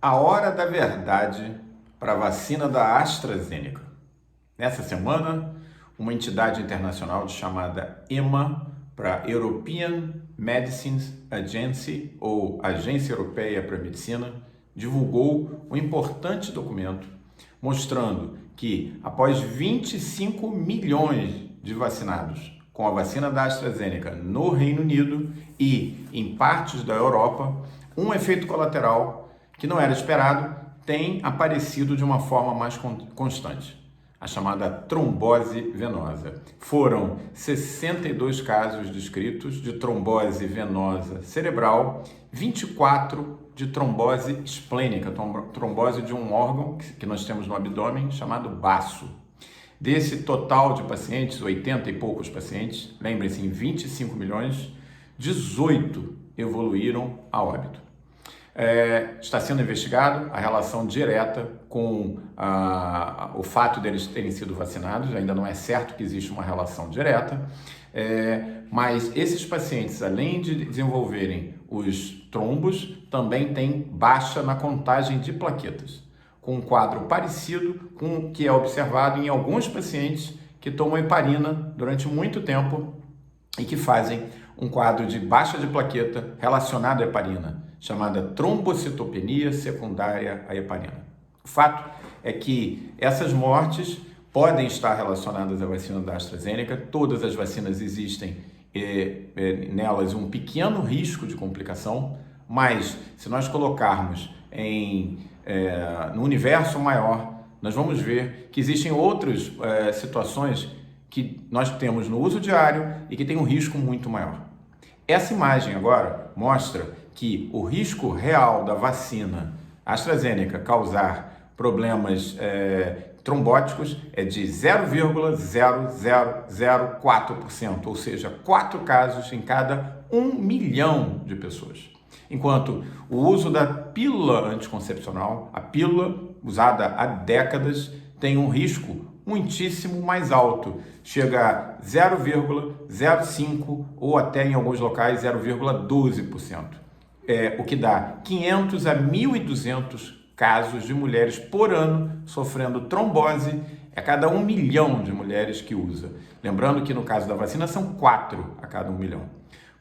A hora da verdade para a vacina da AstraZeneca. Nessa semana, uma entidade internacional chamada EMA, para European Medicines Agency, ou Agência Europeia para a Medicina, divulgou um importante documento mostrando que, após 25 milhões de vacinados com a vacina da AstraZeneca no Reino Unido e em partes da Europa, um efeito colateral que não era esperado tem aparecido de uma forma mais constante, a chamada trombose venosa. Foram 62 casos descritos de trombose venosa cerebral, 24 de trombose esplênica, trombose de um órgão que nós temos no abdômen chamado baço. Desse total de pacientes, 80 e poucos pacientes, lembrem-se, em 25 milhões, 18 evoluíram a óbito. Está sendo investigado a relação direta com o fato deles terem sido vacinados. Ainda não é certo que existe uma relação direta, mas esses pacientes, além de desenvolverem os trombos, também têm baixa na contagem de plaquetas, com um quadro parecido com o que é observado em alguns pacientes que tomam heparina durante muito tempo e que fazem um quadro de baixa de plaqueta relacionado à heparina, chamada trombocitopenia secundária à heparina. O fato é que essas mortes podem estar relacionadas à vacina da AstraZeneca. Todas as vacinas existem nelas um pequeno risco de complicação, mas se nós colocarmos no universo maior, nós vamos ver que existem outras situações que nós temos no uso diário e que tem um risco muito maior. Essa imagem agora mostra que o risco real da vacina AstraZeneca causar problemas trombóticos é de 0,0004%, ou seja, 4 casos em cada 1 milhão de pessoas. Enquanto o uso da pílula anticoncepcional, a pílula usada há décadas, tem um risco muitíssimo mais alto, chega a 0,05% ou até em alguns locais 0,12%, o que dá 500 a 1.200 casos de mulheres por ano sofrendo trombose a cada 1 milhão de mulheres que usa. Lembrando que no caso da vacina são 4 a cada 1 milhão.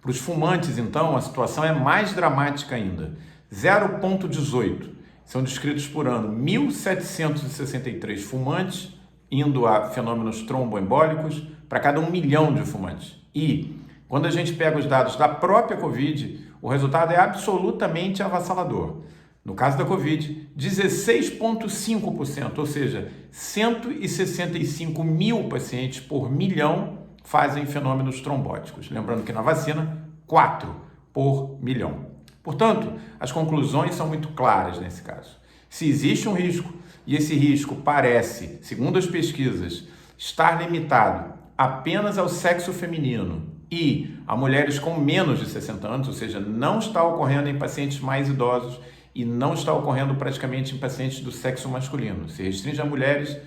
Para os fumantes, então, a situação é mais dramática ainda. 0,18 são descritos por ano 1.763 fumantes indo a fenômenos tromboembólicos para cada 1 milhão de fumantes. E quando a gente pega os dados da própria Covid, o resultado é absolutamente avassalador. No caso da Covid, 16,5%, ou seja, 165 mil pacientes por milhão fazem fenômenos trombóticos. Lembrando que na vacina, 4 por milhão. Portanto, as conclusões são muito claras nesse caso. Se existe um risco, e esse risco parece, segundo as pesquisas, estar limitado apenas ao sexo feminino e a mulheres com menos de 60 anos, ou seja, não está ocorrendo em pacientes mais idosos e não está ocorrendo praticamente em pacientes do sexo masculino, se restringe a mulheres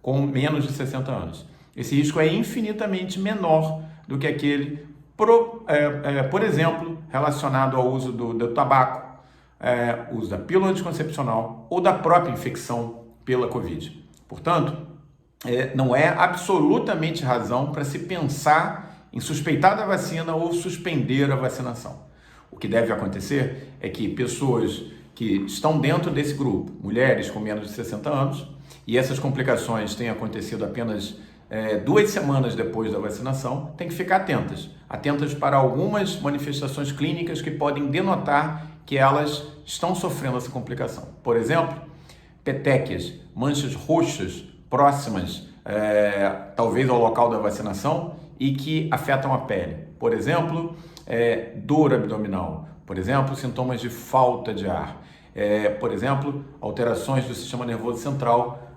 com menos de 60 anos. Esse risco é infinitamente menor do que aquele, por exemplo, relacionado ao uso do tabaco, uso da pílula anticoncepcional ou da própria infecção pela Covid. Portanto, não é absolutamente razão para se pensar em suspeitar da vacina ou suspender a vacinação. O que deve acontecer é que pessoas que estão dentro desse grupo, mulheres com menos de 60 anos, e essas complicações têm acontecido apenas 2 semanas depois da vacinação, têm que ficar atentas para algumas manifestações clínicas que podem denotar que elas estão sofrendo essa complicação. Por exemplo, petequias, manchas roxas próximas, talvez ao local da vacinação e que afetam a pele. Por exemplo, dor abdominal. Por exemplo, sintomas de falta de ar. Por exemplo, alterações do sistema nervoso central,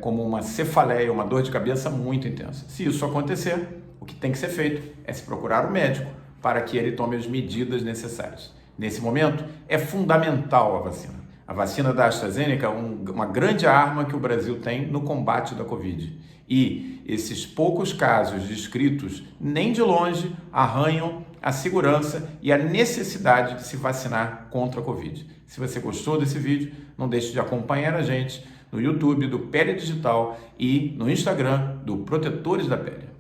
como uma cefaleia, uma dor de cabeça muito intensa. Se isso acontecer, o que tem que ser feito é se procurar o médico para que ele tome as medidas necessárias. Nesse momento, é fundamental a vacina. A vacina da AstraZeneca é uma grande arma que o Brasil tem no combate da Covid. E esses poucos casos descritos, nem de longe, arranham a segurança e a necessidade de se vacinar contra a Covid. Se você gostou desse vídeo, não deixe de acompanhar a gente no YouTube do Pele Digital e no Instagram do Protetores da Pele.